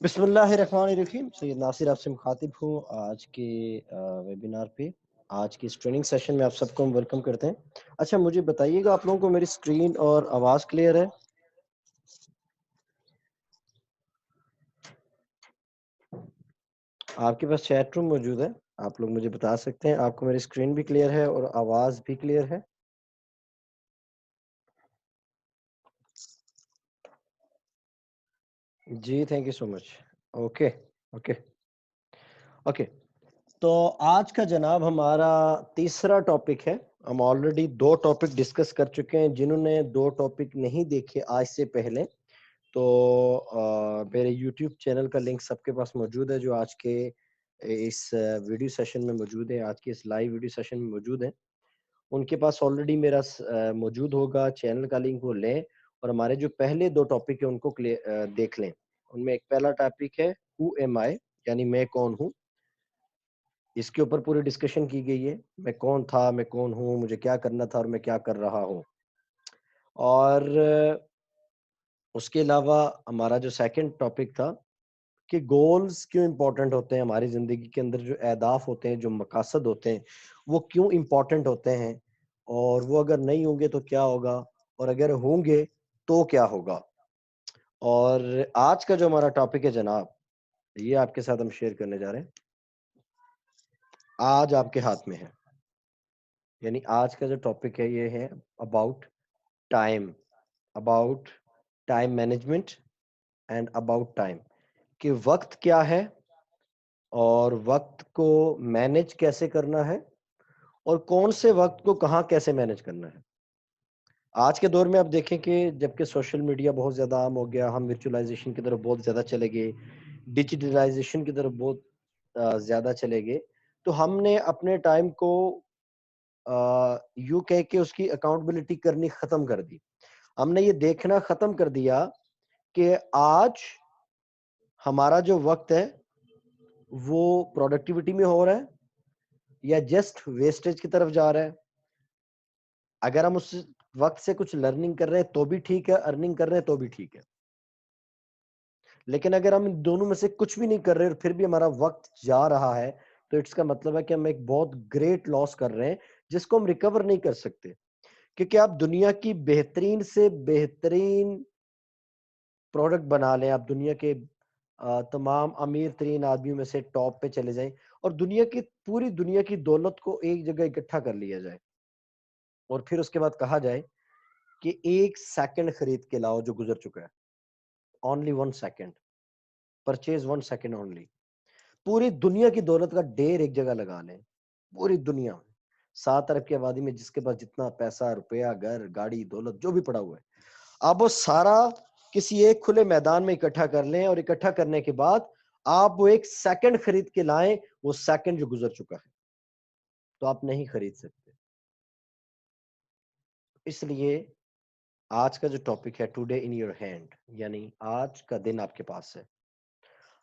بسم اللہ الرحمن الرحیم. سید ناصر آپ سے مخاطب ہوں آج کے ویبینار پہ. آج کی اس ٹریننگ سیشن میں آپ سب کو ہم ویلکم کرتے ہیں. اچھا مجھے بتائیے گا آپ لوگوں کو میری سکرین اور آواز کلیئر ہے؟ آپ کے پاس چیٹ روم موجود ہے, آپ لوگ مجھے بتا سکتے ہیں آپ کو میری سکرین بھی کلیئر ہے اور آواز بھی کلیئر ہے؟ جی thank you so much. Okay okay okay. تو آج کا جناب ہمارا تیسرا ٹاپک ہے. ہم آلریڈی 2 ٹاپک ڈسکس کر چکے ہیں. جنہوں نے 2 ٹاپک نہیں دیکھے آج سے پہلے تو میرے یوٹیوب چینل کا لنک سب کے پاس موجود ہے, جو آج کے اس ویڈیو سیشن میں موجود ہے, آج کے اس لائیو ویڈیو سیشن میں موجود ہے. ان کے پاس آلریڈی میرا موجود ہوگا, چینل کا لنک وہ لیں اور ہمارے جو پہلے 2 ٹاپک ہیں ان کو دیکھ لیں. ان میں ایک پہلا ٹاپک ہے ہو ایم آئی, یعنی میں کون ہوں. اس کے اوپر پوری ڈسکشن کی گئی ہے, میں کون تھا, میں کون ہوں, مجھے کیا کرنا تھا اور میں کیا کر رہا ہوں. اور اس کے علاوہ ہمارا جو سیکنڈ ٹاپک تھا کہ گولز کیوں امپورٹنٹ ہوتے ہیں ہماری زندگی کے اندر, جو اہداف ہوتے ہیں, جو مقاصد ہوتے ہیں, وہ کیوں امپورٹنٹ ہوتے ہیں, اور وہ اگر نہیں ہوں گے تو کیا ہوگا, اور اگر ہوں گے تو کیا ہوگا. اور آج کا جو ہمارا ٹاپک ہے جناب, یہ آپ کے ساتھ ہم شیئر کرنے جا رہے ہیں. آج آپ کے ہاتھ میں ہے, یعنی آج کا جو ٹاپک ہے یہ ہے about time, about time management and about time, کہ وقت کیا ہے اور وقت کو مینج کیسے کرنا ہے اور کون سے وقت کو کہاں کیسے مینج کرنا ہے. آج کے دور میں آپ دیکھیں کہ جبکہ سوشل میڈیا بہت زیادہ عام ہو گیا, ہم ورچوئلائزیشن کی طرف بہت زیادہ چلے گئے, ڈیجیٹلائزیشن کی طرف بہت زیادہ چلے گئے, تو ہم نے اپنے ٹائم کو یوں کہہ کے اس کی اکاؤنٹبلٹی کرنی ختم کر دی. ہم نے یہ دیکھنا ختم کر دیا کہ آج ہمارا جو وقت ہے وہ پروڈکٹیوٹی میں ہو رہا ہے یا جسٹ ویسٹیج کی طرف جا رہا ہے. اگر ہم اس وقت سے کچھ لرننگ کر رہے ہیں تو بھی ٹھیک ہے, ارننگ کر رہے ہیں تو بھی ٹھیک ہے, لیکن اگر ہم دونوں میں سے کچھ بھی نہیں کر رہے اور پھر بھی ہمارا وقت جا رہا ہے تو اس کا مطلب ہے کہ ہم ایک بہت گریٹ لاس کر رہے ہیں جس کو ہم ریکور نہیں کر سکتے. کیونکہ آپ دنیا کی بہترین سے بہترین پروڈکٹ بنا لیں, آپ دنیا کے تمام امیر ترین آدمیوں میں سے ٹاپ پہ چلے جائیں اور پوری دنیا کی دولت کو ایک جگہ اکٹھا کر لیا جائے اور پھر اس کے بعد کہا جائے کہ 1 سیکنڈ خرید کے لاؤ جو گزر چکا ہے, only 1 second, purchase 1 second only. پوری دنیا کی دولت کا ڈھیر ایک جگہ لگا لیں, پوری دنیا میں 7 ارب کی آبادی میں جس کے پاس جتنا پیسہ, روپیہ, گھر, گاڑی, دولت جو بھی پڑا ہوا ہے, آپ وہ سارا کسی ایک کھلے میدان میں اکٹھا کر لیں, اور اکٹھا کرنے کے بعد آپ وہ 1 سیکنڈ خرید کے لائیں, وہ سیکنڈ جو گزر چکا ہے تو آپ نہیں خرید سکتے. اس لیے آج کا جو ٹاپک ہے ٹوڈے ان یور ہینڈ, یعنی آج کا دن آپ کے پاس ہے.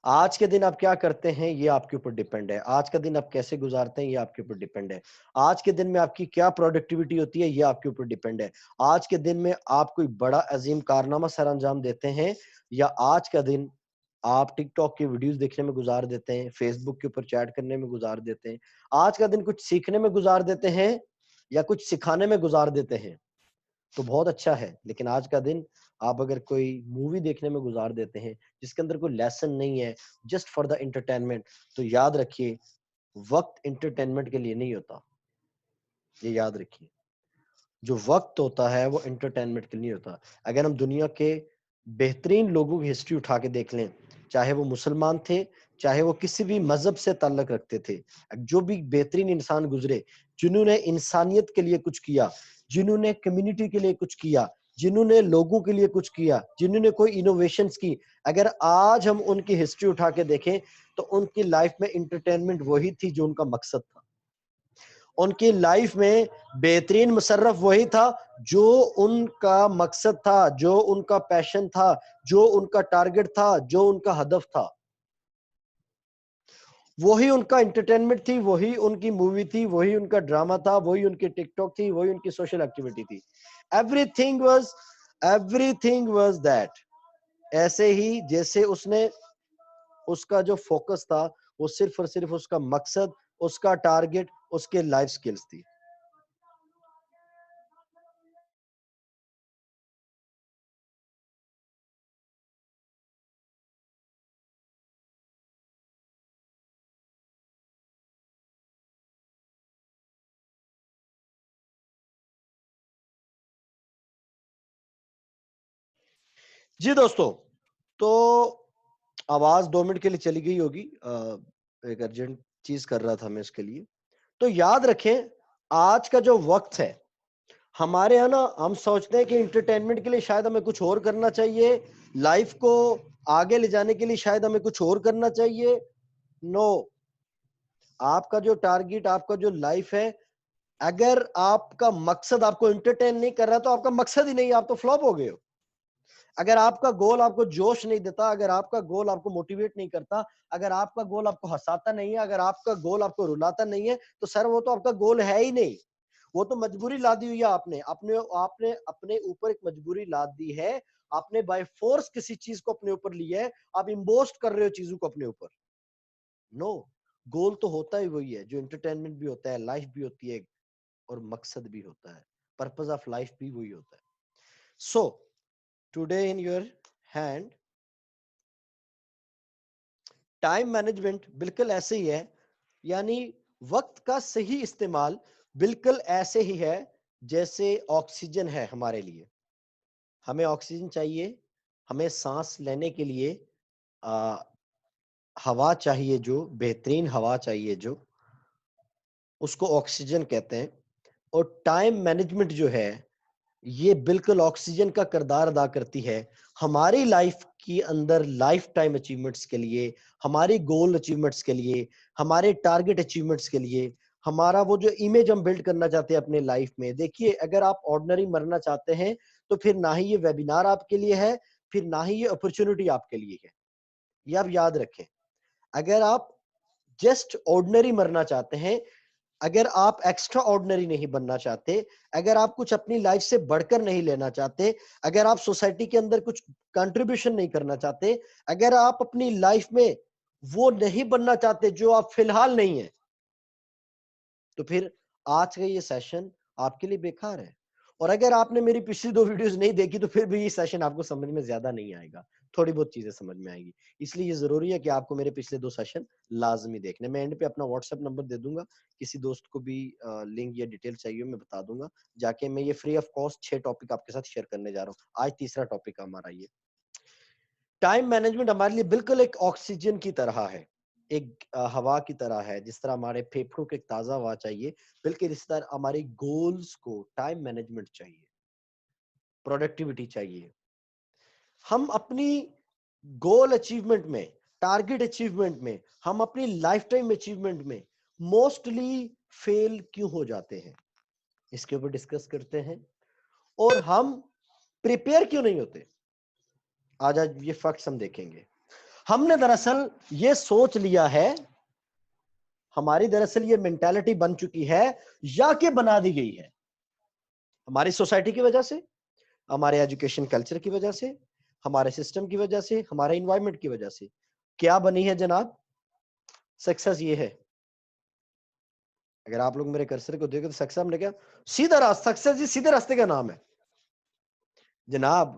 آج کے دن آپ کیا کرتے ہیں یہ آپ کے اوپر ڈیپینڈ ہے, آج کا دن آپ کیسے گزارتے ہیں یہ آپ کے اوپر ڈیپینڈ ہے, آج کے دن میں آپ کی کیا پروڈکٹیوٹی ہوتی ہے یہ آپ کے اوپر ڈیپینڈ ہے, آج کے دن میں آپ کوئی بڑا عظیم کارنامہ سر انجام دیتے ہیں یا آج کا دن آپ ٹک ٹاک کی ویڈیوز دیکھنے میں گزار دیتے ہیں, فیس بک کے اوپر چیٹ کرنے میں گزار دیتے ہیں, آج کا دن کچھ سیکھنے میں گزار دیتے ہیں یا کچھ سکھانے میں گزار دیتے ہیں تو بہت اچھا ہے. لیکن آج کا دن آپ اگر کوئی مووی دیکھنے میں گزار دیتے ہیں جس کے اندر کوئی لیسن نہیں ہے, جسٹ فار دا انٹرٹینمنٹ, تو یاد رکھیے وقت انٹرٹینمنٹ کے لیے نہیں ہوتا, یہ یاد رکھیے. جو وقت ہوتا ہے وہ انٹرٹینمنٹ کے لیے نہیں ہوتا. اگر ہم دنیا کے بہترین لوگوں کی ہسٹری اٹھا کے دیکھ لیں, چاہے وہ مسلمان تھے, چاہے وہ کسی بھی مذہب سے تعلق رکھتے تھے, جو بھی بہترین انسان گزرے جنہوں نے انسانیت کے لیے کچھ کیا, جنہوں نے کمیونٹی کے لیے کچھ کیا, جنہوں نے لوگوں کے لیے کچھ کیا, جنہوں نے کوئی انوویشنز کی, اگر آج ہم ان کی ہسٹری اٹھا کے دیکھیں تو ان کی لائف میں انٹرٹینمنٹ وہی تھی جو ان کا مقصد تھا. ان کی لائف میں بہترین مصرف وہی تھا جو ان کا مقصد تھا, جو ان کا پیشن تھا, جو ان کا ٹارگٹ تھا, جو ان کا ہدف تھا. وہی ان کا انٹرٹینمنٹ تھی, وہی ان کی مووی تھی, وہی ان کا ڈرامہ تھا, وہی ان کی ٹک ٹاک تھی, وہی ان کی سوشل ایکٹیویٹی تھی. Every thing was that. ایسے ہی جیسے اس نے اس کا جو فوکس تھا وہ صرف اور صرف اس کا مقصد، اس کا ٹارگٹ، اس کے لائف سکلز تھی. جی دوستو، تو آواز 2 منٹ کے لیے چلی گئی ہوگی، ایک ارجنٹ چیز کر رہا تھا میں اس کے لیے. تو یاد رکھیں آج کا جو وقت ہے ہمارے یہاں نا، ہم سوچتے ہیں کہ انٹرٹینمنٹ کے لیے شاید ہمیں کچھ اور کرنا چاہیے، لائف کو آگے لے جانے کے لیے شاید ہمیں کچھ اور کرنا چاہیے. نو، آپ کا جو ٹارگٹ، آپ کا جو لائف ہے، اگر آپ کا مقصد آپ کو انٹرٹین نہیں کر رہا تو آپ کا مقصد ہی نہیں، آپ تو فلاپ ہو گئے ہو. اگر آپ کا گول آپ کو جوش نہیں دیتا، اگر آپ کا گول آپ کو موٹیویٹ نہیں کرتا، اگر آپ کا گول آپ کو ہنساتا نہیں ہے، اگر آپ کا گول آپ کو رلاتا نہیں ہے، تو سر وہ تو آپ کا گول ہے ہی نہیں. وہ تو مجبوری لا دی ہوئی ہے آپ نے اپنے اوپر ایک مجبوری لا دی ہے. آپ نے بائی فورس کسی چیز کو اپنے اوپر لیا ہے، آپ امبوسٹ کر رہے ہو چیزوں کو اپنے اوپر. نو، گول تو ہوتا ہی وہی ہے جو انٹرٹینمنٹ بھی ہوتا ہے، لائف بھی ہوتی ہے، اور مقصد بھی ہوتا ہے، پرپز آف لائف بھی وہی ہوتا ہے. So today in your hand time management بالکل ایسے ہی ہے، یعنی وقت کا صحیح استعمال بالکل ایسے ہی ہے جیسے آکسیجن ہے ہمارے لیے. ہمیں آکسیجن چاہیے، ہمیں سانس لینے کے لیے ہوا چاہیے، جو بہترین ہوا چاہیے، جو اس کو آکسیجن کہتے ہیں. اور ٹائم مینجمنٹ جو ہے یہ بالکل آکسیجن کا کردار ادا کرتی ہے ہماری لائف کی اندر، لائف ٹائم اچیومنٹس کے لیے، ہماری گول اچیومنٹس کے لیے، ہمارے ٹارگٹ اچیومنٹس کے لیے، ہمارا وہ جو امیج ہم بلڈ کرنا چاہتے ہیں اپنے لائف میں. دیکھیے اگر آپ آرڈنری مرنا چاہتے ہیں تو پھر نہ ہی یہ ویبینار آپ کے لیے ہے، پھر نہ ہی یہ اپرچونٹی آپ کے لیے ہے. یہ آپ یاد رکھیں. اگر آپ جسٹ آرڈنری مرنا چاہتے ہیں، اگر آپ ایکسٹرا آرڈنری نہیں بننا چاہتے، اگر آپ کچھ اپنی لائف سے بڑھ کر نہیں لینا چاہتے، اگر آپ سوسائٹی کے اندر کچھ کنٹریبیوشن نہیں کرنا چاہتے، اگر آپ اپنی لائف میں وہ نہیں بننا چاہتے جو آپ فی الحال نہیں ہیں، تو پھر آج کا یہ سیشن آپ کے لیے بیکار ہے. اور اگر آپ نے میری پچھلی 2 ویڈیوز نہیں دیکھی تو پھر بھی یہ سیشن آپ کو سمجھ میں زیادہ نہیں آئے گا، تھوڑی بہت چیزیں سمجھ میں آئے گی. اس لیے یہ ضروری ہے کہ آپ کو میرے پچھلے 2 سیشن لازمی دیکھنے. میں اینڈ پہ اپنا واٹس ایپ نمبر دے دوں گا، کسی دوست کو بھی لنک یا ڈیٹیل چاہیے میں بتا دوں گا. جا کے میں یہ فری آف کاسٹ 6 ٹاپک آپ کے ساتھ شیئر کرنے جا رہا ہوں. آج تیسرا ٹاپک ہمارا یہ ٹائم مینجمنٹ ہمارے لیے بالکل ایک آکسیجن کی طرح ہے، ایک ہوا کی طرح ہے. جس طرح ہمارے پھیپھڑوں کو ایک تازہ ہوا چاہیے، بالکل اس طرح ہماری گولز کو ٹائم مینجمنٹ چاہیے، پروڈکٹیوٹی چاہیے. ہم اپنی گول اچیومنٹ میں، ٹارگٹ اچیومنٹ میں، ہم اپنی لائف ٹائم اچیومنٹ میں موسٹلی فیل کیوں ہو جاتے ہیں، اس کے اوپر ڈسکس کرتے ہیں. اور ہم پریپیئر کیوں نہیں ہوتے، آج یہ فیکٹس ہم دیکھیں گے. ہم نے دراصل یہ سوچ لیا ہے، ہماری دراصل یہ مینٹالٹی بن چکی ہے یا کہ بنا دی گئی ہے ہماری سوسائٹی کی وجہ سے، ہمارے ایجوکیشن کلچر کی وجہ سے، ہمارے سسٹم کی وجہ سے، ہمارے انوائرمنٹ کی وجہ سے. کیا بنی ہے جناب؟ سکسس یہ ہے. اگر آپ لوگ میرے کرسر کو دیکھیں تو سکسس ہم نے کیا سیدھا راستہ، سکسس جی سیدھے راستے کا نام ہے جناب.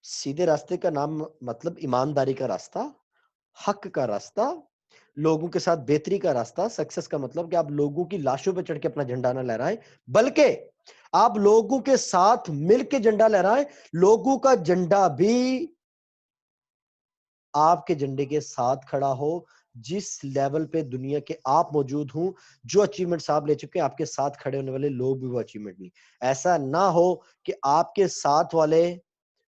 سیدھے راستے کا نام مطلب ایمانداری کا راستہ، حق کا راستہ، لوگوں کے ساتھ بہتری کا راستہ. سکسس کا مطلب کہ آپ لوگوں کی لاشوں پہ چڑھ کے اپنا جھنڈا نہ لہرائیں، بلکہ آپ لوگوں کے ساتھ مل کے جھنڈا لہرائیں. لوگوں کا جھنڈا بھی آپ کے جھنڈے کے ساتھ کھڑا ہو. جس لیول پہ دنیا کے آپ موجود ہوں، جو اچیومنٹس آپ لے چکے ہیں، آپ کے ساتھ کھڑے ہونے والے لوگ بھی وہ اچیومنٹ نہیں. ایسا نہ ہو کہ آپ کے ساتھ والے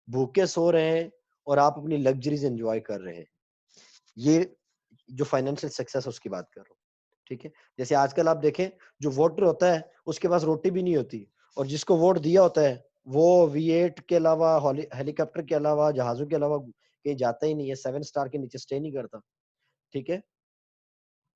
بھوکے سو رہے ہیں اور آپ اپنی لگژریز انجوائے کر رہے ہیں. یہ جو فائنینشیل سکسس اس کی بات کر رہا ہوں. ٹھیک ہے، جیسے آج کل آپ دیکھیں جو ووٹر ہوتا ہے اس کے پاس روٹی بھی نہیں ہوتی، اور جس کو ووٹ دیا ہوتا ہے وہ V8 کے علاوہ، ہیلی کاپٹر کے علاوہ، جہازوں کے علاوہ کہیں جاتا ہی نہیں ہے، 7 سٹار کے نیچے سٹے نہیں کرتا. ٹھیک ہے،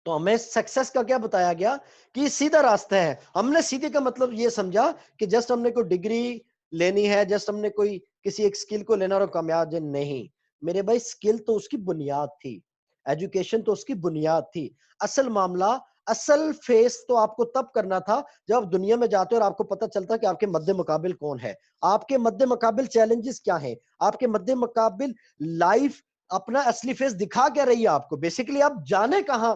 تو ہمیں سکسس کا کیا بتایا گیا کہ یہ سیدھا راستہ ہے. ہم نے سیدھے کا مطلب یہ سمجھا کہ جسٹ ہم نے کوئی ڈگری لینی ہے، جسٹ ہم نے کوئی کسی ایک سکل کو لینا اور کامیاب نہیں. میرے بھائی سکل تو اس کی بنیاد تھی. ایجوکیشن تو اس کی بنیاد تھی. اصل معاملہ، اصل فیس تو آپ کو تب کرنا تھا جب آپ دنیا میں جاتے اور آپ کو پتہ چلتا کہ آپ کے مد مقابل کون ہے، آپ کے مد مقابل چیلنجز کیا ہیں، آپ کے مد مقابل لائف اپنا اصلی فیس دکھا کیا رہی ہے آپ کو. بیسیکلی آپ جانے کہاں،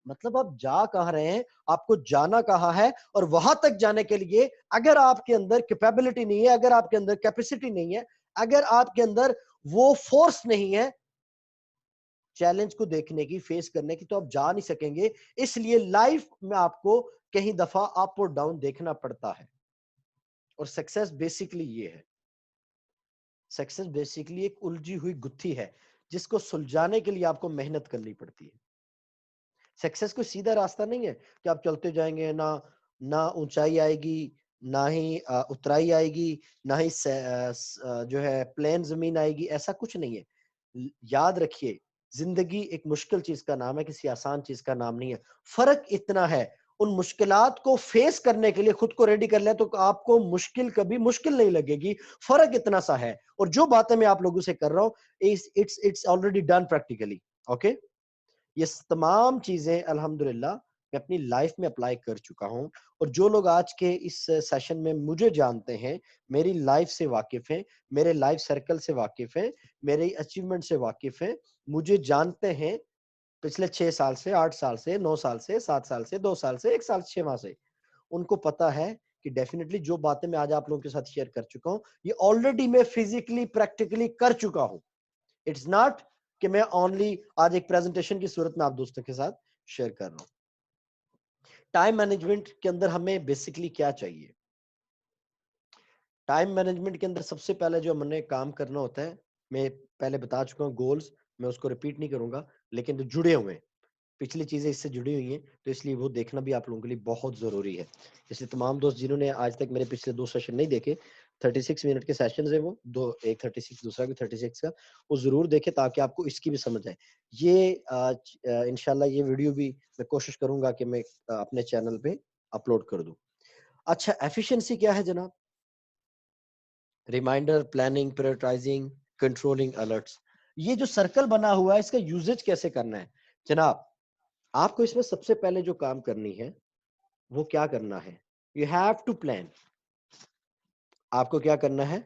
مطلب آپ جا کہاں رہے ہیں، آپ کو جانا کہاں ہے، اور وہاں تک جانے کے لیے اگر آپ کے اندر کیپیبلٹی نہیں ہے، اگر آپ کے اندر کیپیسٹی نہیں ہے، اگر آپ کے اندر وہ فورس نہیں ہے چیلنج کو دیکھنے کی، فیس کرنے کی، تو آپ جا نہیں سکیں گے. اس لیے لائف میں آپ کو کہیں دفعہ اپ اور ڈاؤن دیکھنا پڑتا ہے. اور سکسیس بیسیکلی یہ ہے، سکسیس بیسیکلی ایک الجھی ہوئی گتھی ہے جس کو سلجھانے کے لیے آپ کو محنت کرنی پڑتی ہے. سکسیس کوئی سیدھا راستہ نہیں ہے کہ آپ چلتے جائیں گے، نہ اونچائی آئے گی، نہ ہی اترائی آئے گی، نہ ہی جو ہے پلین زمین آئے گی. ایسا کچھ نہیں ہے. یاد رکھیے، زندگی ایک مشکل چیز کا نام ہے، کسی آسان چیز کا نام نہیں ہے. فرق اتنا ہے، ان مشکلات کو فیس کرنے کے لیے خود کو ریڈی کر لیں تو آپ کو مشکل کبھی مشکل نہیں لگے گی. فرق اتنا سا ہے. اور جو باتیں میں آپ لوگوں سے کر رہا ہوں it's already done practically. Okay, یہ تمام چیزیں الحمدللہ میں اپنی لائف میں اپلائی کر چکا ہوں. اور جو لوگ آج کے اس سیشن میں مجھے جانتے ہیں، میری لائف سے واقف ہیں، میرے لائف سرکل سے واقف ہیں، میرے اچیومنٹ سے واقف ہیں، مجھے جانتے ہیں پچھلے 6 سال سے، 8 سال سے، 9 سال سے، 7 سال سے، 2 سال سے، 1 سال 6 ماہ سے، ان کو پتا ہے کہ ڈیفینیٹلی جو باتیں میں آج آپ لوگوں کے ساتھ شیئر کر چکا ہوں یہ آلریڈی میں فزیکلی پریکٹیکلی کر چکا ہوں. اٹس ناٹ کہ میں اونلی آج ایک پریزنٹیشن کی صورت میں آپ دوستوں کے ساتھ شیئر کر رہا ہوں. ٹائم مینجمنٹ کے اندر ہمیں بیسیکلی کیا چاہیے؟ ٹائم مینجمنٹ کے اندر سب سے پہلے جو ہم نے کام کرنا ہوتا ہے، میں پہلے بتا چکا ہوں گولز، میں اس کو ریپیٹ نہیں کروں گا، لیکن جو جڑے ہوئے ہیں، پچھلی چیزیں اس سے جڑی ہوئی ہیں تو اس لیے وہ دیکھنا بھی آپ لوگوں کے لیے بہت ضروری ہے. اس لیے تمام دوست جنہوں نے آج تک میرے پچھلے 2 سیشن نہیں دیکھے، 36 منٹ کے سیشنز ہیں وہ دو، ایک 36 دوسرا بھی 36 کا، وہ ضرور دیکھیں تاکہ آپ کو اس کی بھی سمجھ آئے. یہ انشاءاللہ یہ ویڈیو بھی میں کوشش کروں گا کہ میں اپنے چینل پہ اپلوڈ کر دوں. اچھا، ایفیشنسی کیا ہے جناب؟ Reminder, planning, prioritising, controlling, alerts. یہ جو سرکل بنا ہوا ہے اس کا یوزج کیسے کرنا ہے جناب؟ آپ کو اس میں سب سے پہلے جو کام کرنی ہے وہ کیا کرنا ہے؟ You have to plan. آپ کو کیا کرنا ہے؟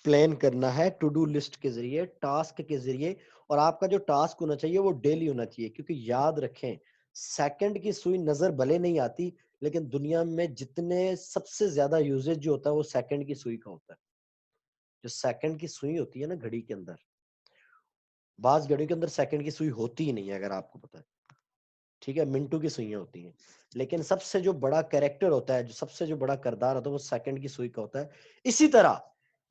پلان کرنا ہے ٹو ڈو لسٹ کے ذریعے، ٹاسک کے ذریعے. اور آپ کا جو ٹاسک ہونا چاہیے وہ ڈیلی ہونا چاہیے، کیونکہ یاد رکھیں سیکنڈ کی سوئی نظر بھلے نہیں آتی، لیکن دنیا میں جتنے سب سے زیادہ یوزیج جو ہوتا ہے وہ سیکنڈ کی سوئی کا ہوتا ہے. جو سیکنڈ کی سوئی ہوتی ہے نا گھڑی کے اندر، بعض گھڑیوں کے اندر سیکنڈ کی سوئی ہوتی ہی نہیں ہے اگر آپ کو پتا ہے، ٹھیک ہے، منٹوں کی سوئیاں ہوتی ہیں. لیکن سب سے جو بڑا کریکٹر ہوتا ہے، جو سب سے جو بڑا کردار ہوتا ہے وہ سیکنڈ کی سوئی کا ہوتا ہے. اسی طرح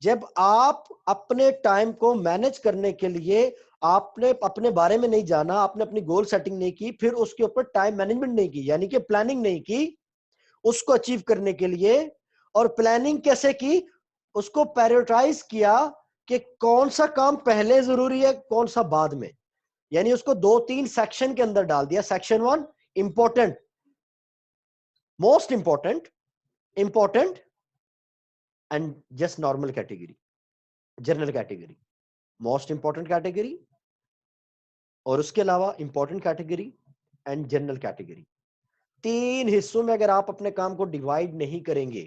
جب آپ اپنے ٹائم کو مینج کرنے کے لیے آپ نے اپنے بارے میں نہیں جانا، آپ نے اپنی گول سیٹنگ نہیں کی، پھر اس کے اوپر ٹائم مینجمنٹ نہیں کی، یعنی کہ پلاننگ نہیں کی اس کو اچیو کرنے کے لیے. اور پلاننگ کیسے کی؟ اس کو پریورٹائز کیا کہ کون سا کام پہلے ضروری ہے، کون سا بعد میں. یعنی اس کو 2-3 سیکشن کے اندر ڈال دیا. Section 1 important, most important, important and just normal category, general category, most important category, اور اس کے علاوہ important category and general category. 3 حصوں میں اگر آپ اپنے کام کو ڈیوائڈ نہیں کریں گے،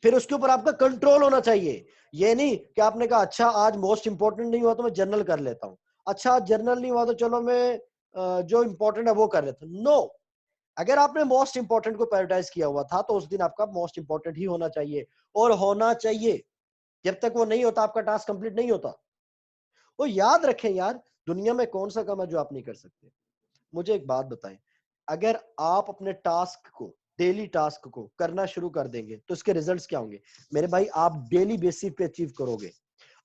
پھر اس کے اوپر آپ کا کنٹرول ہونا چاہیے. یہ نہیں کہ آپ نے کہا اچھا آج موسٹ امپورٹنٹ نہیں ہوا تو میں جنرل کر لیتا ہوں، اچھا آج جنرل نہیں ہوا تو چلو میں جو امپورٹنٹ ہے وہ کر لیتا ہوں. نو، اگر آپ نے موسٹ امپورٹنٹ کو پریورٹائز کیا ہوا تھا تو اس دن آپ کا موسٹ امپورٹنٹ ہی ہونا چاہیے، اور ہونا چاہیے. جب تک وہ نہیں ہوتا آپ کا ٹاسک کمپلیٹ نہیں ہوتا. وہ یاد رکھیں یار، دنیا میں کون سا کام ہے جو آپ نہیں کر سکتے. مجھے ایک بات بتائیں، اگر آپ اپنے ٹاسک کو، ڈیلی ٹاسک کو کرنا شروع کر دیں گے تو اس کے ریزلٹس کیا ہوں گے میرے بھائی؟ آپ ڈیلی بیسس پہ اچیو کرو گے،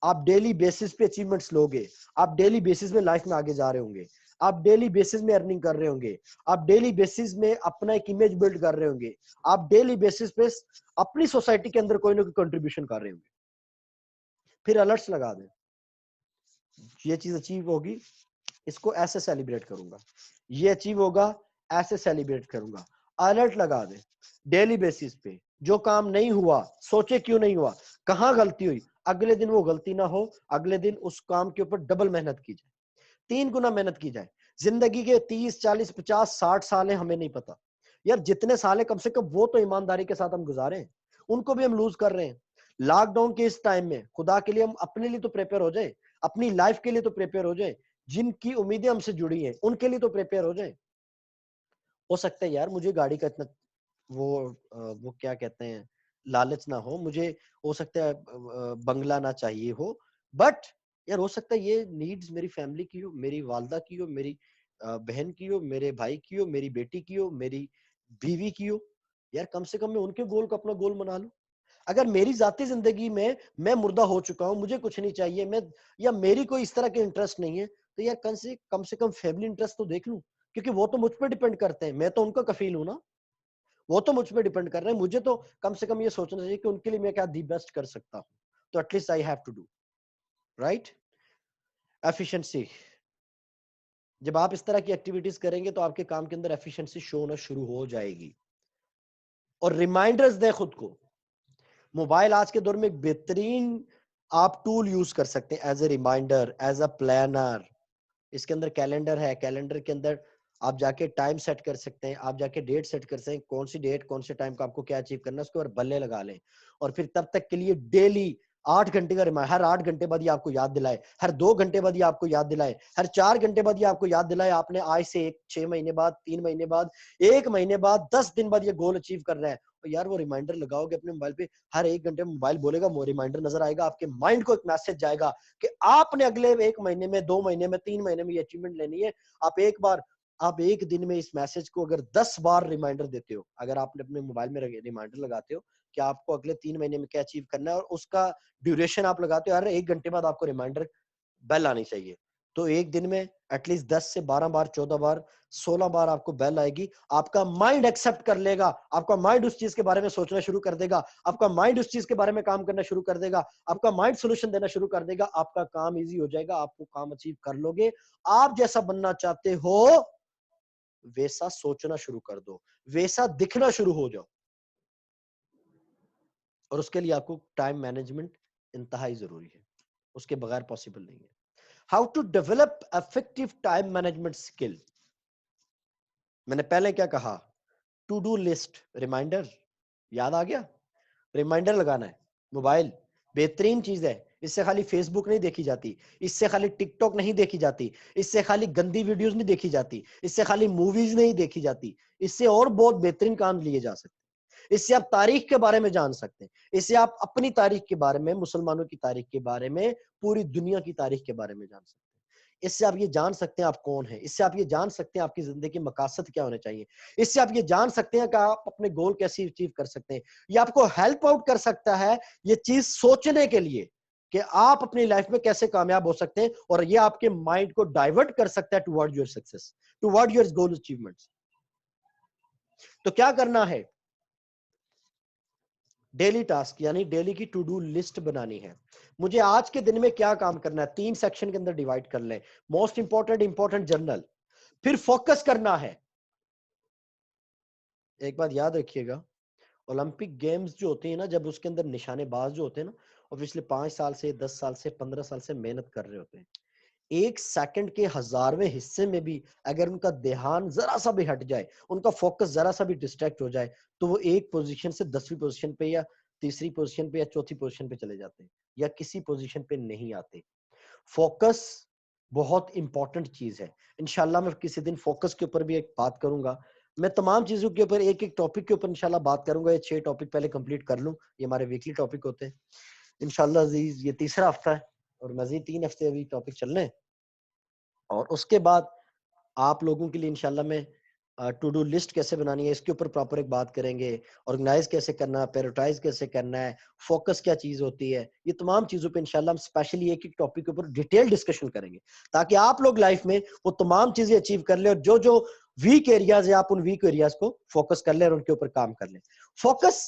آپ ڈیلی بیسس پہ اچیومنٹس لو گے، آپ ڈیلی بیسس میں لائف میں آگے جا رہے ہوں گے، آپ ڈیلی بیسس میں ارننگ کر رہے ہوں گے، آپ ڈیلی بیسس میں اپنا ایک امیج بلڈ کر رہے ہوں گے، آپ ڈیلی بیسس پہ اپنی سوسائٹی کے اندر کوئی نہ کوئی کنٹریبیوشن کر رہے ہوں گے. پھر الرٹس لگا دیں. یہ چیز اچیو ہوگی، اس کو ایسے سیلیبریٹ کروں گا، یہ اچیو ہوگا ایسے سیلیبریٹ کروں گا. الرٹ لگا دیں ڈیلی بیسس پہ. جو کام نہیں ہوا سوچے کیوں نہیں ہوا، کہاں غلطی ہوئی، اگلے دن وہ غلطی نہ ہو، اگلے دن اس کام کے اوپر ڈبل محنت کی جائے، 3 گنا محنت کی جائے. زندگی کے 30 40 50 60 سال ہیں ہمیں نہیں پتا یار، جتنے سال ہیں کم سے کم وہ تو ایمانداری کے ساتھ ہم گزارے ہیں، ان کو بھی ہم لوز کر رہے ہیں لاک ڈاؤن کے اس ٹائم میں۔ خدا کے لیے ہم اپنے لیے تو پریپیئر ہو جائیں، اپنی لائف کے لیے تو پریپیئر ہو جائیں، جن کی امیدیں ہم سے جڑی ہیں ان کے لیے تو پریپیئر ہو جائیں۔ ہو سکتا ہے یار مجھے گاڑی کا اتنا وہ کیا کہتے ہیں لالچ نہ ہو، مجھے ہو سکتا ہے بنگلہ نہ چاہیے ہو، بٹ یار ہو سکتا ہے یہ نیڈز میری فیملی کی ہو، میری والدہ کی ہو، میری بہن کی ہو، میرے بھائی کی ہو، میری بیٹی کی ہو، میری بیوی کی ہو۔ یار کم سے کم میں ان کے گول کو اپنا گول بنا لوں۔ اگر میری ذاتی زندگی میں مردہ ہو چکا ہوں، مجھے کچھ نہیں چاہیے، میں یا میری کوئی اس طرح کے انٹرسٹ نہیں ہے، تو یار کم سے کم فیملی انٹرسٹ تو دیکھ لوں، کیونکہ وہ تو مجھ پہ ڈیپینڈ کرتے ہیں، میں تو ان کا کفیل ہوں نا، وہ تو مجھ پہ ڈیپینڈ کر رہے ہیں، مجھے تو کم سے کم یہ سوچنا چاہیے کہ ان کے لیے میں کیا دی بیسٹ کر سکتا ہوں، تو at least I have to do right. Efficiency, جب آپ اس طرح کی ایکٹیویٹیز کریں گے تو آپ کے کام کے اندر ایفیشنسی شو ہونا شروع ہو جائے گی۔ اور ریمائنڈرز دیں خود کو، موبائل آج کے دور میں ایک بہترین آپ ٹول یوز کر سکتے ہیں as a reminder, as a planner. اس کے اندر کیلنڈر ہے، کیلنڈر کے اندر آپ جا کے ٹائم سیٹ کر سکتے ہیں، آپ جا کے ڈیٹ سیٹ کر سکتے ہیں، کون سی ڈیٹ کون سے ٹائم کو آپ کو کیا اچیو کرنا ہے، اس کے اوپر بلے لگا لیں، اور پھر تب تک کے لیے ڈیلی 8 گھنٹے کا ریمائنڈر، ہر 8 گھنٹے بعد یہ آپ کو یاد دلائے، ہر 2 گھنٹے بعد یہ آپ کو یاد دلائے، ہر 4 گھنٹے بعد یہ آپ کو یاد دلائے آپ نے آج سے 6 مہینے بعد، 3 مہینے بعد، 1 مہینے بعد، 10 دن بعد یہ گول اچیو کر رہا ہے۔ اور یار وہ ریمائنڈر لگاؤ گے اپنے موبائل پہ، ہر 1 گھنٹے میں موبائل بولے گا، وہ ریمائنڈر نظر آئے گا، آپ کے مائنڈ کو ایک میسج جائے گا کہ آپ نے اگلے 1 مہینے میں، 2 مہینے میں، 3 مہینے میں یہ اچیومنٹ لینی ہے۔ آپ ایک دن میں اس میسج کو اگر 10 بار ریمائنڈر دیتے ہو، اگر آپ نے اپنے موبائل میں ریمائنڈر لگاتے ہو کہ آپ کو اگلے 3 مہینے میں کیا اچیو کرنا ہے، اور اس کا ڈیوریشن آپ لگاتے ہو، ہر 1 گھنٹے بعد آپ کو ریمائنڈر بیل آنی چاہیے، تو ایک دن میں ایٹ لیسٹ 10 سے 12 بار، 14 بار، 16 بار آپ کو بیل آئے گی۔ آپ کا مائنڈ ایکسپٹ کر لے گا، آپ کا مائنڈ اس چیز کے بارے میں سوچنا شروع کر دے گا، آپ کا مائنڈ اس چیز کے بارے میں کام کرنا شروع کر دے گا، آپ کا مائنڈ سولوشن دینا شروع کر دے گا، آپ کا کام ایزی ہو جائے گا، آپ کو کام اچیو کر لو گے۔ آپ جیسا بننا چاہتے ہو ویسا سوچنا شروع کر دو، ویسا دکھنا شروع ہو جاؤ، اور اس کے لیے آپ کو ٹائم مینجمنٹ انتہائی ضروری ہے، اس کے بغیر پاسبل نہیں ہے۔ How to develop effective time management skill, میں نے پہلے کیا کہا، ٹو ڈو لسٹ، ریمائنڈر، یاد آ گیا، ریمائنڈر لگانا ہے۔ موبائل بہترین چیز ہے، اس سے خالی فیس بک نہیں دیکھی جاتی، اس سے خالی ٹک ٹاک نہیں دیکھی جاتی، اس سے خالی گندی ویڈیوز نہیں دیکھی جاتی، اس سے خالی موویز نہیں دیکھی جاتی، اس سے اور بہت بہترین کام لیے جا سکتے ہیں۔ اس سے آپ تاریخ کے بارے میں جان سکتے ہیں، اس سے آپ اپنی تاریخ کے بارے میں، مسلمانوں کی تاریخ کے بارے میں، پوری دنیا کی تاریخ کے بارے میں جان سکتے ہیں۔ اس سے آپ یہ جان سکتے ہیں آپ کون ہیں، اس سے آپ یہ جان سکتے ہیں آپ کی زندگی کے مقاصد کیا ہونے چاہیے، اس سے آپ یہ جان سکتے ہیں کہ آپ اپنے گول کیسے اچیو کر سکتے ہیں۔ یہ آپ کو ہیلپ آؤٹ کر سکتا ہے یہ چیز سوچنے کے لیے کہ آپ اپنی لائف میں کیسے کامیاب ہو سکتے ہیں، اور یہ آپ کے مائنڈ کو ڈائیورٹ کر سکتا ہے toward your success, toward your goal achievements. تو کیا کرنا ہے، ڈیلی ٹاسک یعنی ڈیلی کی ٹو ڈو لسٹ بنانی ہے۔ مجھے آج کے دن میں کیا کام کرنا ہے، 3 سیکشن کے اندر ڈیوائڈ کر لیں، موسٹ امپورٹنٹ جرنل، پھر فوکس کرنا ہے۔ ایک بات یاد رکھیے گا، اولمپک گیمز جو ہوتے ہیں نا، جب اس کے اندر نشانے باز جو ہوتے ہیں نا، اور پچھلے 5 سال سے، 10 سال سے، 15 سال سے محنت کر رہے ہوتے ہیں، 1 سیکنڈ کے 1000ویں حصے میں بھی اگر ان کا دھیان ذرا سا بھی ہٹ جائے، ان کا فوکس ذرا سا بھی ڈسٹریکٹ ہو جائے، تو وہ ایک پوزیشن سے 10ویں پوزیشن پہ، یا تیسری پوزیشن پہ، یا چوتھی پوزیشن پہ چلے جاتے ہیں، یا کسی پوزیشن پہ نہیں آتے۔ فوکس بہت امپورٹنٹ چیز ہے۔ انشاءاللہ میں کسی دن فوکس کے اوپر بھی ایک بات کروں گا، میں تمام چیزوں کے اوپر ایک ایک ٹاپک کے اوپر انشاءاللہ بات کروں گا۔ یہ 6 ٹاپک پہلے کمپلیٹ کر لوں، یہ ہمارے ویکلی ٹاپک ہوتے ہیں انشاءاللہ عزیز۔ یہ تیسرا ہفتہ ہے اور مزید 3 ہفتے ابھی ٹاپک چلنے ہیں، اور اس کے بعد آپ لوگوں کے لیے انشاءاللہ میں ٹو ڈو لسٹ کیسے بنانی ہے اس کے اوپر پراپر ایک بات کریں گے، آرگنائز کیسے کرنا ہے، پیروٹائز کیسے کرنا ہے، فوکس کیا چیز ہوتی ہے، یہ تمام چیزوں پہ انشاءاللہ ہم اسپیشلی ایک ایک ٹاپک کے اوپر ڈیٹیل ڈسکشن کریں گے، تاکہ آپ لوگ لائف میں وہ تمام چیزیں اچیو کر لیں، اور جو جو ویک ایریاز ہیں آپ ان ویک ایریاز کو فوکس کر لیں اور ان کے اوپر کام کر لیں۔ فوکس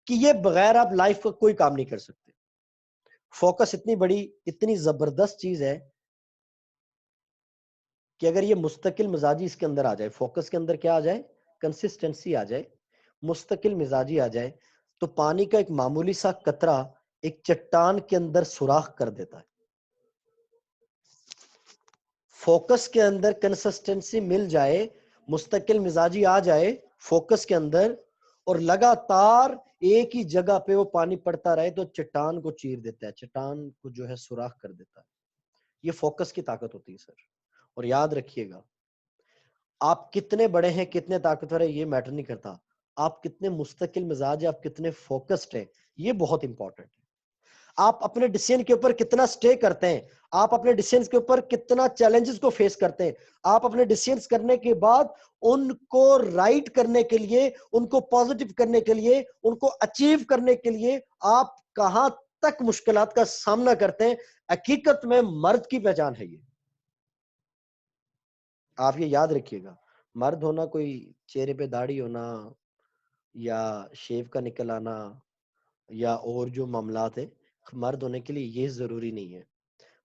کیے بغیر آپ لائف کا کوئی کام نہیں کر سکتے۔ فوکس اتنی بڑی، اتنی زبردست چیز ہے کہ اگر یہ مستقل مزاجی اس کے اندر آ جائے، فوکس کے اندر کیا آ جائے، کنسسٹنسی آ جائے، مستقل مزاجی آ جائے، تو پانی کا ایک معمولی سا قطرہ ایک چٹان کے اندر سوراخ کر دیتا ہے۔ فوکس کے اندر کنسسٹنسی مل جائے، مستقل مزاجی آ جائے فوکس کے اندر، اور لگاتار ایک ہی جگہ پہ وہ پانی پڑتا رہے تو چٹان کو چیر دیتا ہے، چٹان کو جو ہے سوراخ کر دیتا ہے. یہ فوکس کی طاقت ہوتی ہے سر. اور یاد رکھیے گا، آپ کتنے بڑے ہیں، کتنے طاقتور ہیں، یہ میٹر نہیں کرتا. آپ کتنے مستقل مزاج ہیں، آپ کتنے فوکسڈ ہیں، یہ بہت امپورٹنٹ ہے. آپ اپنے ڈیسیژن کے اوپر کتنا سٹے کرتے ہیں، آپ اپنے ڈیسیژن کے اوپر کتنا چیلنجز کو فیس کرتے ہیں، آپ اپنے ڈیسیژنز کرنے کے بعد ان کو رائٹ کرنے کے لیے، ان کو پازیٹیو کرنے کے لیے، ان کو اچیو کرنے کے لیے آپ کہاں تک مشکلات کا سامنا کرتے ہیں. حقیقت میں مرد کی پہچان ہے یہ. آپ یہ یاد رکھیے گا. مرد ہونا کوئی چہرے پہ داڑھی ہونا یا شیو کا نکل آنا یا اور جو معاملات ہیں، مرد ہونے کے لیے یہ ضروری نہیں ہے.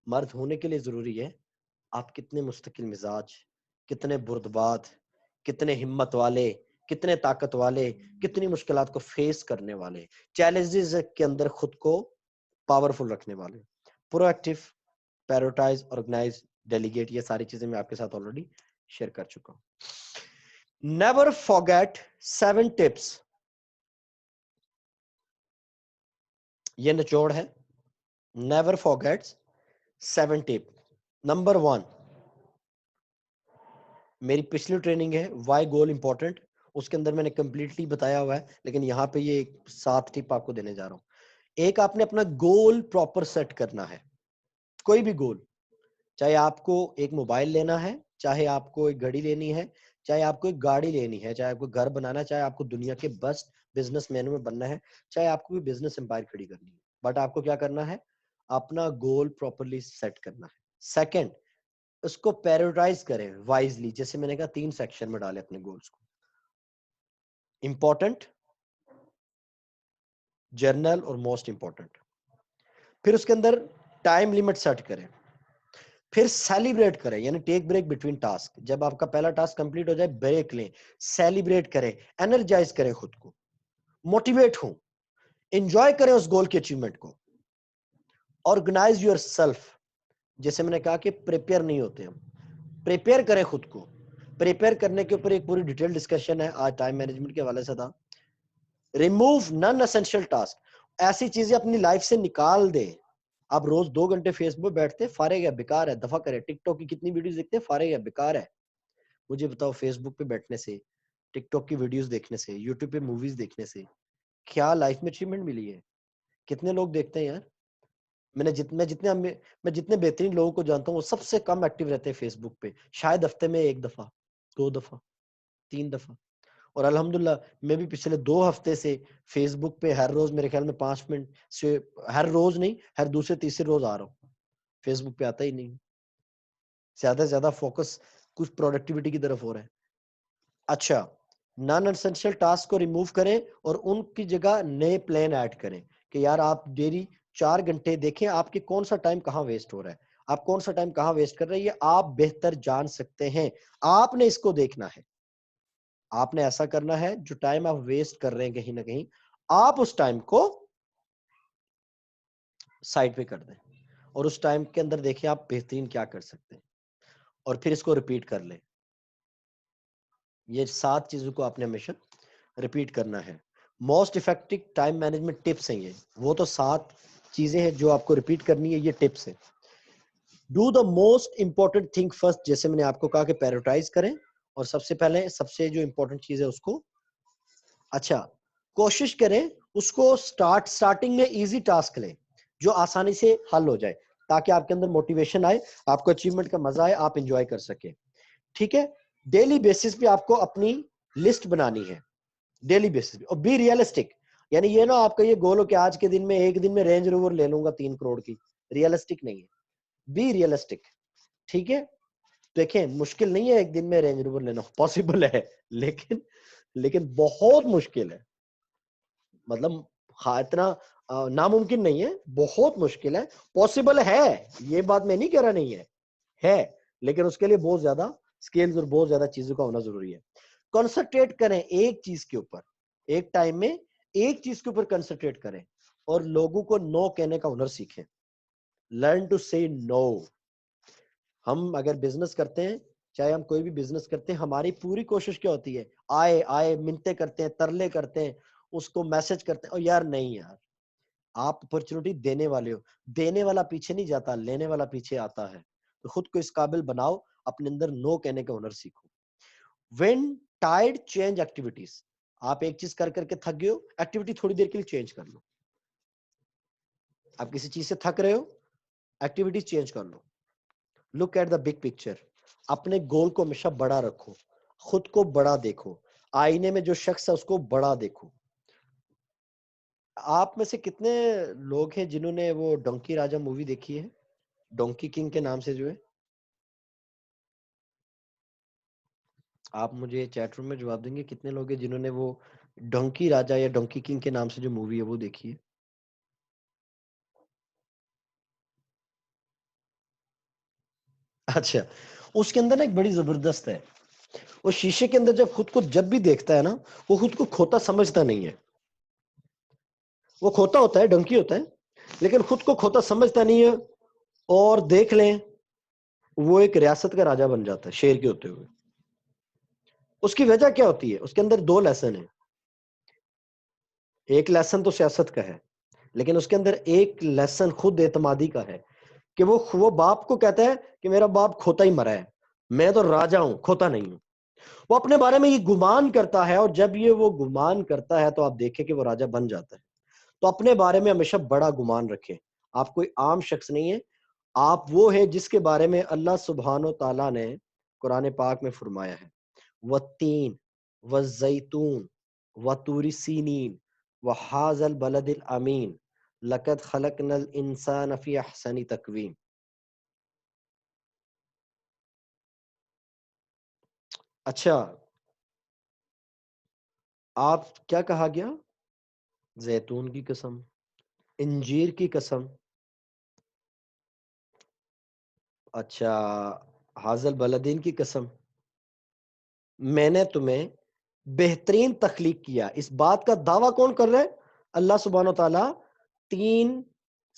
مرد ہونے کے لیے ضروری ہے آپ کتنے مستقل مزاج، کتنے بردبار، کتنے ہمت والے، کتنے طاقت والے، کتنی مشکلات کو فیس کرنے والے، چیلنجز کے اندر خود کو پاورفل رکھنے والے. پرو ایکٹیو، پیروٹائز، آرگنائز، ڈیلیگیٹ، یہ ساری چیزیں میں آپ کے ساتھ آلریڈی شیئر کر چکا ہوں. Never forget 7 tips. یہ نچوڑ ہے. نیور فارگیٹ 7 ٹپ. نمبر 1، میری پچھلی ٹریننگ ہے وائی گول امپورٹنٹ، اس کے اندر میں نے کمپلیٹلی بتایا ہوا ہے، لیکن یہاں پہ یہ 7 ٹپ آپ کو دینے جا رہا ہوں. ایک، آپ نے اپنا گول پراپر سیٹ کرنا ہے. کوئی بھی گول، چاہے آپ کو ایک موبائل لینا ہے، چاہے آپ کو ایک گھڑی لینی ہے، چاہے آپ کو ایک گاڑی لینی ہے، چاہے آپ کو گھر بنانا ہے، چاہے آپ کو دنیا کے بیسٹ بزنس مین میں بننا ہے، چاہے آپ کو بھی بزنس امپائر کھڑی کرنی ہے، بٹ آپ کو کیا کرنا ہے؟ اپنا گول پراپرلی سیٹ کرنا ہے. سیکنڈ، اس کو پیروٹائز کریں وائزلی. جیسے میں نے کہا 3 سیکشن میں ڈالے اپنے گولز کو: امپورٹنٹ، جرنل اور موسٹ امپورٹنٹ. پھر اس کے اندر ٹائم لیمٹ سیٹ کریں. پھر سیلیبریٹ کریں، یعنی ٹیک بریک بٹوین ٹاسک. جب آپ کا پہلا ٹاسک کمپلیٹ ہو جائے بریک لیں، سیلیبریٹ کریں، انرجائز کریں خود کو، موٹیویٹ ہوں، انجوائے کریں اس گول کی اچیومنٹ کو. Organize yourself. جیسے میں نے کہا کہ پریپیئر نہیں ہوتے ہم، پریپیئر کریں خود کو. پریپیئر کرنے کے اوپر ایک پوری ڈیٹیل ڈسکشن ہے، آج ٹائم مینجمنٹ کے حوالے سے تھا. ریموو نن اسینشیل ٹاسک. ایسی چیزیں اپنی لائف سے نکال دیں. آپ روز 2 گھنٹے فیس بک بیٹھتے، فارغ ہے، بیکار ہے، دفع کرے. ٹک ٹاک کی کتنی ویڈیوز دیکھتے، فارغ ہے، بیکار ہے. مجھے بتاؤ، فیس بک پہ بیٹھنے سے، ٹک ٹاک کی ویڈیوز دیکھنے سے، یوٹیوب پہ موویز دیکھنے سے کیا لائف میں اچیومنٹ ملی ہے؟ کتنے لوگ دیکھتے ہیں یار؟ میں جتنے بہترین لوگوں کو جانتا ہوں وہ سب سے کم ایکٹیو رہتے ہیں فیس بک پہ. شاید ہفتے میں 1 دفعہ، 2 دفعہ، 3 دفعہ. اور الحمدللہ میں بھی پچھلے 2 ہفتے سے فیس بک پہ ہر روز میرے خیال میں 5 منٹ سے، ہر روز نہیں، ہر دوسرے تیسرے روز آ رہا ہوں. فیس بک پہ آتا ہی نہیں. زیادہ سے زیادہ فوکس کچھ پروڈکٹیوٹی کی طرف ہو رہا ہے. اچھا، نان اسینشیل ٹاسک کو ریموو کریں اور ان کی جگہ نئے پلان ایڈ کریں کہ یار آپ ڈیلی 4 گھنٹے دیکھیں آپ کے کون سا ٹائم کہاں ویسٹ ہو رہا ہے، آپ کون سا ٹائم کہاں ویسٹ کر رہے ہیں، یہ آپ بہتر جان سکتے ہیں. آپ نے اس کو دیکھنا ہے، آپ نے ایسا کرنا ہے جو ٹائم آپ ویسٹ کر رہے ہیں کہیں نہ کہیں، آپ اس ٹائم کو سائڈ پہ کر دیں اور اس ٹائم کے اندر دیکھیں آپ بہترین کیا کر سکتے ہیں، اور پھر اس کو ریپیٹ کر لیں. یہ 7 چیزوں کو آپ نے ہمیشہ ریپیٹ کرنا ہے. Most effective time management tips ہیں یہ. وہ تو 7 چیزیں ہیں جو آپ کو ریپیٹ کرنی ہے، یہ ٹپس ہیں. Do the most important thing first. جیسے میں نے آپ کو کہا کہ پیروٹائز کریں، اور سب سے پہلے سب سے جو امپورٹنٹ چیز ہے اس کو، اچھا کوشش کریں اس کو سٹارٹنگ میں ایزی ٹاسک لیں جو آسانی سے حل ہو جائے، تاکہ آپ کے اندر موٹیویشن آئے، آپ کو اچیومنٹ کا مزہ آئے، آپ انجوائے کر سکیں. ٹھیک ہے، ڈیلی بیسس پہ آپ کو اپنی لسٹ بنانی ہے، ڈیلی بیسس پہ. اور بی ریئلسٹک، یعنی یہ نا آپ کا یہ گول ہو کہ آج کے دن میں ایک دن میں رینج روور لے لوں گا 3 کروڑ کی. ریئلسٹک نہیں ہے، بی ریئلسٹک. ٹھیک ہے، دیکھیں مشکل نہیں ہے ایک دن میں رینج روور لینا، پاسبل ہے، لیکن بہت مشکل ہے. مطلب اتنا ناممکن نہیں ہے، بہت مشکل ہے. پاسبل ہے، یہ بات میں نہیں کہہ رہا نہیں ہے، لیکن اس کے لیے بہت زیادہ سکیلز اور بہت زیادہ چیزوں کا ہونا ضروری ہے. کنسنٹریٹ کریں ایک چیز کے اوپر، ایک ٹائم میں ایک چیز کے اوپر کنسنٹریٹ کریں، اور لوگوں کو نو کہنے کا ہنر سیکھیں. لرن ٹو سے نو. ہم اگر بزنس کرتے ہیں، چاہے ہم کوئی بھی بزنس کرتے ہیں، ہماری پوری کوشش کیا ہوتی ہے؟ آئے آئے منتیں کرتے ہیں، ترلے کرتے ہیں، اس کو میسج کرتے ہیں، اور یار نہیں یار، آپ اپرچونٹی دینے والے ہو، دینے والا پیچھے نہیں جاتا، لینے والا پیچھے آتا ہے. تو خود کو اس قابل بناؤ، اپنے اندر نو کہنے کا ہنر سیکھو. When tired change activities. آپ ایک چیز کر کر کے تھک گئے ہو، ایکٹیویٹی تھوڑی دیر کے لیے چینج کر لو. آپ کسی چیز سے تھک رہے ہو، ایکٹیویٹیز چینج کر لو. Look at the big picture. اپنے گول کو ہمیشہ بڑا رکھو، خود کو بڑا دیکھو، آئینے میں جو شخص ہے اس کو بڑا دیکھو. آپ میں سے کتنے لوگ ہیں جنہوں نے وہ ڈونکی راجا مووی دیکھی ہے؟ ڈونکی کنگ کے نام سے جو ہے. آپ مجھے چیٹ روم میں جواب دیں گے کتنے لوگ ہیں جنہوں نے وہ ڈونکی راجا یا ڈونکی کنگ کے نام سے جو مووی ہے وہ دیکھی ہے؟ اچھا. اس کے اندر نا ایک بڑی زبردست ہے، وہ شیشے کے اندر جب خود کو جب بھی دیکھتا ہے نا، وہ خود کو کھوتا سمجھتا نہیں ہے. وہ کھوتا ہوتا ہے، ڈنکی ہوتا ہے، لیکن خود کو کھوتا سمجھتا نہیں ہے. اور دیکھ لیں، وہ ایک ریاست کا راجا بن جاتا ہے شیر کے ہوتے ہوئے. اس کی وجہ کیا ہوتی ہے؟ اس کے اندر دو لیسن ہیں. ایک لیسن تو سیاست کا ہے، لیکن اس کے اندر ایک لیسن خود اعتمادی کا ہے، کہ وہ باپ کو کہتا ہے کہ میرا باپ کھوتا ہی مرا ہے، میں تو راجا ہوں، کھوتا نہیں ہوں. وہ اپنے بارے میں یہ گمان کرتا ہے، اور جب یہ وہ گمان کرتا ہے تو آپ دیکھیں کہ وہ راجا بن جاتا ہے. تو اپنے بارے میں ہمیشہ بڑا گمان رکھیں. آپ کوئی عام شخص نہیں ہے، آپ وہ ہے جس کے بارے میں اللہ سبحانہ و تعالیٰ نے قرآن پاک میں فرمایا ہے، والتین والزیتون وطور سینین وحاذا البلد الامین لقد خلقنا الانسان فی احسن تقویم. اچھا، آپ کیا کہا گیا؟ زیتون کی قسم، انجیر کی قسم. اچھا، حاضل بلدین کی قسم. میں نے تمہیں بہترین تخلیق کیا. اس بات کا دعویٰ کون کر رہا ہے؟ اللہ سبحانہ و تعالیٰ 3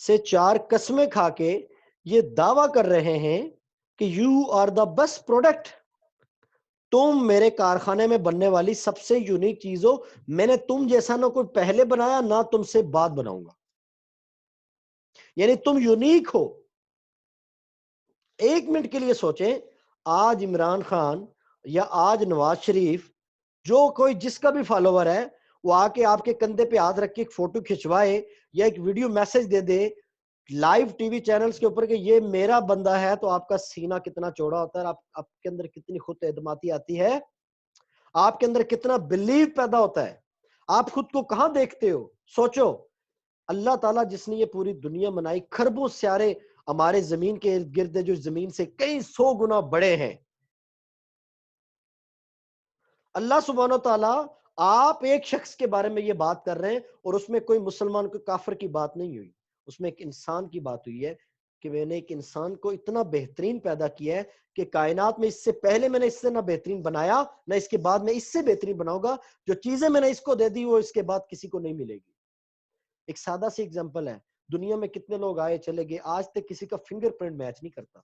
سے 4 قسمیں کھا کے یہ دعویٰ کر رہے ہیں کہ you are the best product. تم میرے کارخانے میں بننے والی سب سے یونیک چیز ہو. میں نے تم جیسا نہ کوئی پہلے بنایا، نہ تم سے بعد بناؤں گا. یعنی تم یونیک ہو. ایک منٹ کے لیے سوچیں، آج عمران خان یا آج نواز شریف، جو کوئی جس کا بھی فالوور ہے، وہ آ کے آپ کے کندھے پہ ہاتھ رکھ کے ایک فوٹو کھنچوائے یا ایک ویڈیو میسج دے دے لائیو ٹی وی چینلز کے اوپر کہ یہ میرا بندہ ہے، تو آپ کا سینہ کتنا چوڑا ہوتا ہے، آپ کے اندر کتنی خود اعتمادی آتی ہے، آپ کے اندر کتنا بلیو پیدا ہوتا ہے. آپ خود کو کہاں دیکھتے ہو؟ سوچو. اللہ تعالیٰ جس نے یہ پوری دنیا بنائی، کھربوں سیارے ہمارے زمین کے ارد گرد جو زمین سے کئی 100 گنا بڑے ہیں. اللہ سبحانہ و تعالیٰ آپ ایک شخص کے بارے میں یہ بات کر رہے ہیں، اور اس میں کوئی مسلمان کوئی کافر کی بات نہیں ہوئی، اس میں ایک انسان کی بات ہوئی ہے کہ میں نے ایک انسان کو اتنا بہترین پیدا کیا ہے کہ کائنات میں اس سے پہلے میں نے اس سے نہ بہترین بنایا، نہ اس کے بعد میں اس سے بہترین بناؤں گا. جو چیزیں میں نے اس کو دے دی وہ اس کے بعد کسی کو نہیں ملے گی. ایک سادہ سی اگزامپل ہے، دنیا میں کتنے لوگ آئے چلے گئے، آج تک کسی کا فنگر پرنٹ میچ نہیں کرتا.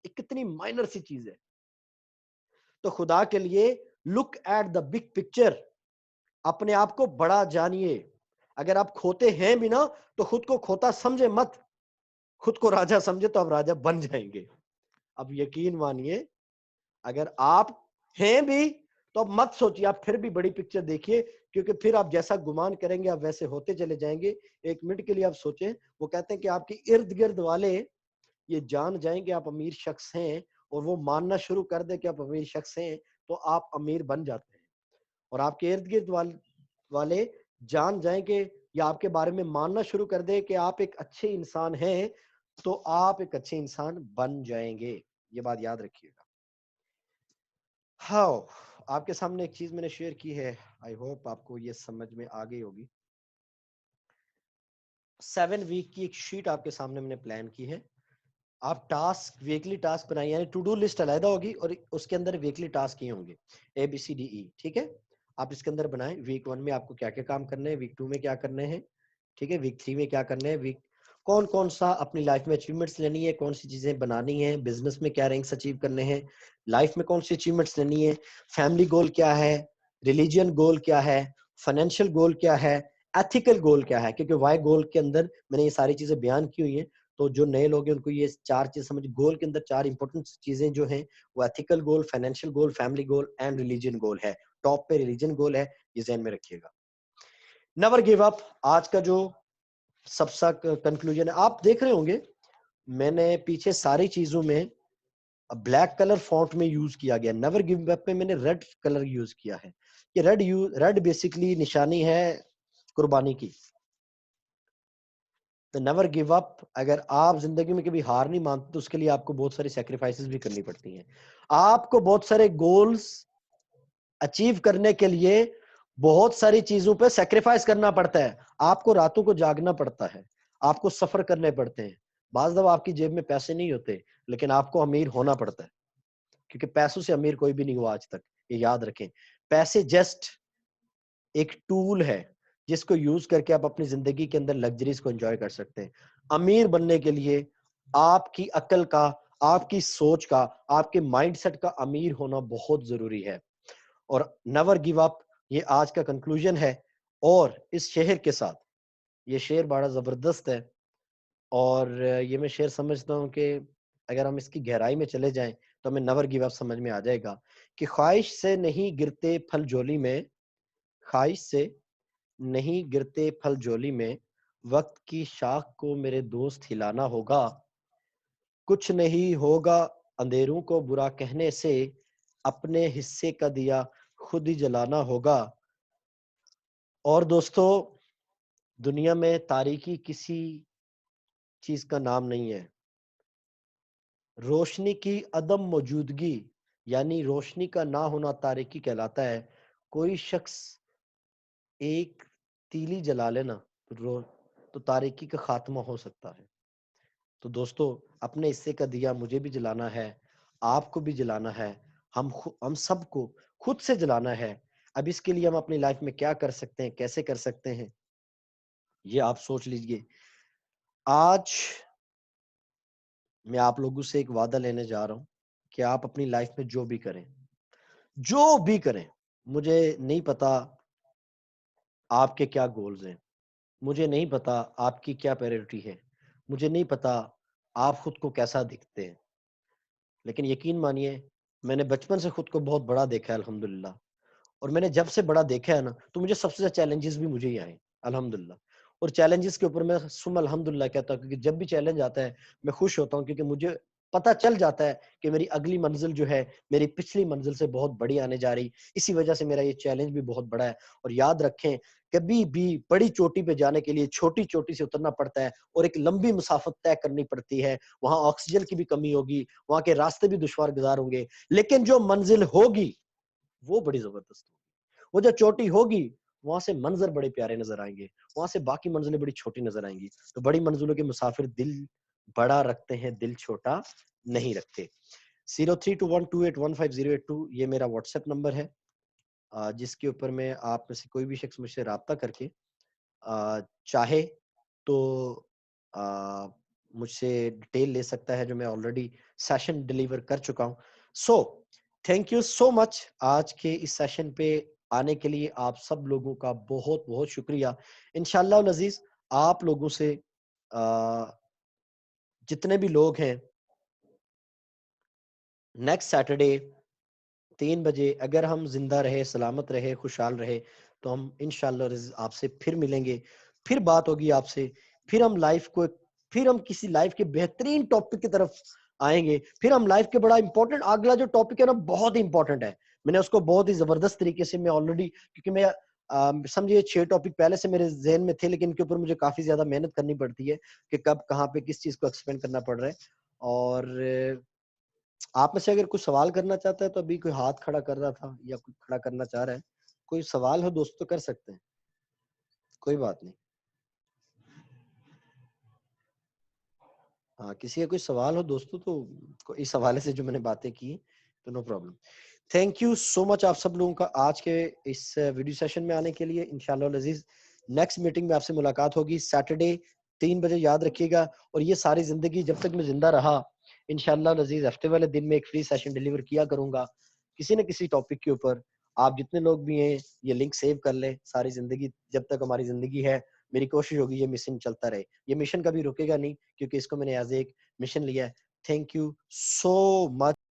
ایک کتنی مائنر سی چیز ہے. تو خدا کے لیے look at the big picture. اپنے آپ کو بڑا جانیے. اگر آپ کھوتے ہیں بھی نا تو خود کو کھوتا سمجھے مت، خود کو راجا سمجھے تو آپ راجا بن جائیں گے. اب یقین مانیے، اگر آپ ہیں بھی تو اب مت سوچیے، آپ پھر بھی بڑی پکچر دیکھیے، کیونکہ پھر آپ جیسا گمان کریں گے آپ ویسے ہوتے چلے جائیں گے. ایک منٹ کے لیے آپ سوچیں، وہ کہتے ہیں کہ آپ کے ارد گرد والے یہ جان جائیں کہ آپ امیر شخص ہیں، اور وہ ماننا شروع کر دے کہ آپ امیر شخص ہیں، تو آپ امیر بن جاتے ہیں. اور آپ کے ارد گرد والے جان جائیں کہ یا آپ کے بارے میں ماننا شروع کر دے کہ آپ ایک اچھے انسان ہیں، تو آپ ایک اچھے انسان بن جائیں گے. یہ بات یاد رکھیے گا. ہاؤ آپ کے سامنے ایک چیز میں نے شیئر کی ہے، آئی ہوپ آپ کو یہ سمجھ میں آ گئی ہوگی. 7 ویک کی ایک شیٹ آپ کے سامنے میں نے پلان کی ہے. آپ ٹاسک ویکلی ٹاسک بنائیں، یعنی ٹو ڈو لسٹ علیحدہ ہوگی اور اس کے اندر ویکلی ٹاسک ہی ہوں گے، ABCDE. ٹھیک ہے، آپ اس کے اندر بنائیں ویک 1 میں آپ کو کیا کیا کام کرنے ہیں، ویک 2 میں کیا کرنے ہیں، ٹھیک ہے، ویک 3 میں کیا کرنے ہیں، کون کون سا اپنی لائف میں اچیومنٹس لینی ہے, کون سی چیزیں بنانی ہیں, بزنس میں کیا رینکس اچیو کرنے ہیں, لائف میں کون سی اچیومنٹس لینی ہے, فیملی گول کیا ہے, ریلیجین گول کیا ہے, فائنینشیل گول کیا ہے, ایتھیکل گول کیا ہے. کیونکہ وائی گول کے اندر میں نے یہ ساری چیزیں بیان کی ہوئی ہیں, تو جو نئے لوگ ہیں ان کو یہ 4 چیز سمجھ. گول کے اندر 4 امپورٹنٹ چیزیں جو ہیں وہ ethical goal, financial goal, family goal and religion goal ہے. ٹاپ پہ ریلیجن گول ہے, یہ ذہن میں رکھیے گا. نیور گیو اپ آج کا جو سب سے کنکلوژن ہے, آپ دیکھ رہے ہوں گے میں نے پیچھے ساری چیزوں میں بلیک کلر فونٹ میں یوز کیا گیا. نیور گیو اپ میں میں نے ریڈ کلر یوز کیا ہے. یہ ریڈ بیسیکلی نشانی ہے قربانی کی. تو نیور گیو اپ, اگر آپ زندگی میں کبھی ہار نہیں مانتے تو اس کے لیے آپ کو بہت ساری سیکریفائسز بھی کرنی پڑتی ہیں. آپ کو بہت سارے گولز اچیو کرنے کے لیے بہت ساری چیزوں پہ سیکریفائس کرنا پڑتا ہے. آپ کو راتوں کو جاگنا پڑتا ہے, آپ کو سفر کرنے پڑتے ہیں. بعض دفعہ آپ کی جیب میں پیسے نہیں ہوتے لیکن آپ کو امیر ہونا پڑتا ہے, کیونکہ پیسوں سے امیر کوئی بھی نہیں ہوا آج تک, یہ یاد رکھیں. پیسے جسٹ ایک ٹول ہے جس کو یوز کر کے آپ اپنی زندگی کے اندر لگژریز کو انجوائے کر سکتے ہیں. امیر بننے کے لیے آپ کی عقل کا, آپ کی سوچ کا, آپ کے مائنڈ سیٹ کا امیر ہونا بہت ضروری ہے. اور نیور گیو اپ یہ آج کا کنکلوژن ہے. اور اس شعر کے ساتھ, یہ شعر بڑا زبردست ہے اور یہ میں شعر سمجھتا ہوں کہ اگر ہم اس کی گہرائی میں چلے جائیں تو ہمیں نیور گیو اپ سمجھ میں آ جائے گا کہ خواہش سے نہیں گرتے پھل جھولی میں, خواہش سے نہیں گرتے پھل جھولی میں, وقت کی شاخ کو میرے دوست ہلانا ہوگا. کچھ نہیں ہوگا اندھیروں کو برا کہنے سے, اپنے حصے کا دیا خود ہی جلانا ہوگا. اور دوستو, دنیا میں تاریکی کسی چیز کا نام نہیں ہے. روشنی کی عدم موجودگی یعنی روشنی کا نہ ہونا تاریکی کہلاتا ہے. کوئی شخص ایک تیلی جلا لینا تو تاریکی کا خاتمہ ہو سکتا ہے. تو دوستو, اپنے حصے کا دیا مجھے بھی جلانا ہے, آپ کو بھی جلانا ہے, ہم سب کو خود سے جلانا ہے. اب اس کے لیے ہم اپنی لائف میں کیا کر سکتے ہیں, کیسے کر سکتے ہیں, یہ آپ سوچ لیجئے. آج میں آپ لوگوں سے ایک وعدہ لینے جا رہا ہوں کہ آپ اپنی لائف میں جو بھی کریں, مجھے نہیں پتا آپ کے کیا گولز ہیں, مجھے نہیں پتا آپ کی کیا پریورٹی ہے, مجھے نہیں پتا آپ خود کو کیسا دکھتے ہیں, لیکن یقین مانیے میں نے بچپن سے خود کو بہت بڑا دیکھا ہے الحمدللہ. اور میں نے جب سے بڑا دیکھا ہے نا تو مجھے سب سے زیادہ چیلنجز بھی مجھے ہی آئے الحمدللہ. اور چیلنجز کے اوپر میں الحمدللہ کہتا ہوں, کیونکہ جب بھی چیلنج آتا ہے میں خوش ہوتا ہوں, کیونکہ مجھے پتا چل جاتا ہے کہ میری اگلی منزل جو ہے میری پچھلی منزل سے بہت بڑی آنے جا رہی. اسی وجہ سے میرا یہ چیلنج بھی بہت بڑا ہے. اور یاد رکھیں, کبھی بھی بڑی چوٹی پہ جانے کے لیے چھوٹی چوٹی سے اترنا پڑتا ہے اور ایک لمبی مسافت طے کرنی پڑتی ہے. وہاں آکسیجن کی بھی کمی ہوگی, وہاں کے راستے بھی دشوار گزار ہوں گے, لیکن جو منزل ہوگی وہ بڑی زبردست ہوگی. وہ جو چوٹی ہوگی وہاں سے منظر بڑے پیارے نظر آئیں گے, وہاں سے باقی منزلیں بڑی چھوٹی نظر آئیں گی. تو بڑی منزلوں کے مسافر دل بڑا رکھتے ہیں, دل چھوٹا نہیں رکھتے. 0321281508 یہ میرا واٹس ایپ نمبر ہے, جس کے اوپر میں آپ میں سے کوئی بھی شخص مجھ سے رابطہ کر کے چاہے تو مجھ سے ڈیٹیل لے سکتا ہے, جو میں آلریڈی سیشن ڈیلیور کر چکا ہوں. سو تھینک یو سو مچ آج کے اس سیشن پہ آنے کے لیے. آپ سب لوگوں کا بہت بہت شکریہ. انشاءاللہ العزیز آپ لوگوں سے جتنے بھی لوگ ہیں نیکسٹ سیٹرڈے 3 بجے اگر ہم زندہ رہے, سلامت رہے, خوشحال رہے تو ہم انشاءاللہ آپ سے پھر ملیں گے, پھر بات ہوگی آپ سے, پھر ہم کسی لائف کے بہترین ٹاپک کی طرف آئیں گے. پھر ہم لائف کے بڑا امپورٹنٹ اگلا جو ٹاپک ہے نا بہت ہی امپورٹنٹ ہے. میں نے اس کو بہت ہی زبردست طریقے سے میں آلریڈی, کیونکہ میں سمجھیے 6 ٹاپک پہلے سے میرے ذہن میں تھے, لیکن ان کے اوپر مجھے کافی زیادہ محنت کرنی پڑتی ہے کہ کب کہاں پہ کس چیز کو ایکسپلین کرنا پڑ رہا ہے. اور آپ میں سے اگر کوئی سوال کرنا چاہتا ہے تو ابھی کوئی ہاتھ کھڑا کر رہا تھا یا کوئی کھڑا کرنا چاہ رہا ہے, کوئی سوال ہو دوست تو کر سکتے ہیں, کوئی بات نہیں. ہاں, کسی کا کوئی سوال ہو دوستو تو اس حوالے سے جو میں نے باتیں کی تو no problem. Thank you so much آپ سب لوگوں کا آج کے اس ویڈیو سیشن میں آنے کے لیے. انشاءاللہ العزیز نیکسٹ میٹنگ میں آپ سے ملاقات ہوگی سیٹرڈے 3 بجے یاد رکھیے گا. اور یہ ساری زندگی جب تک میں زندہ رہا انشاءاللہ العزیز ہفتے والے دن میں ایک فری سیشن ڈیلیور کیا کروں گا کسی نہ کسی ٹاپک کے اوپر. آپ جتنے لوگ بھی ہیں یہ لنک سیو کر لیں. ساری زندگی جب تک ہماری زندگی ہے میری کوشش ہوگی یہ مشن چلتا رہے. یہ مشن کبھی رکے گا نہیں کیونکہ اس کو میں نے ایز ایک مشن لیا ہے. Thank you so much.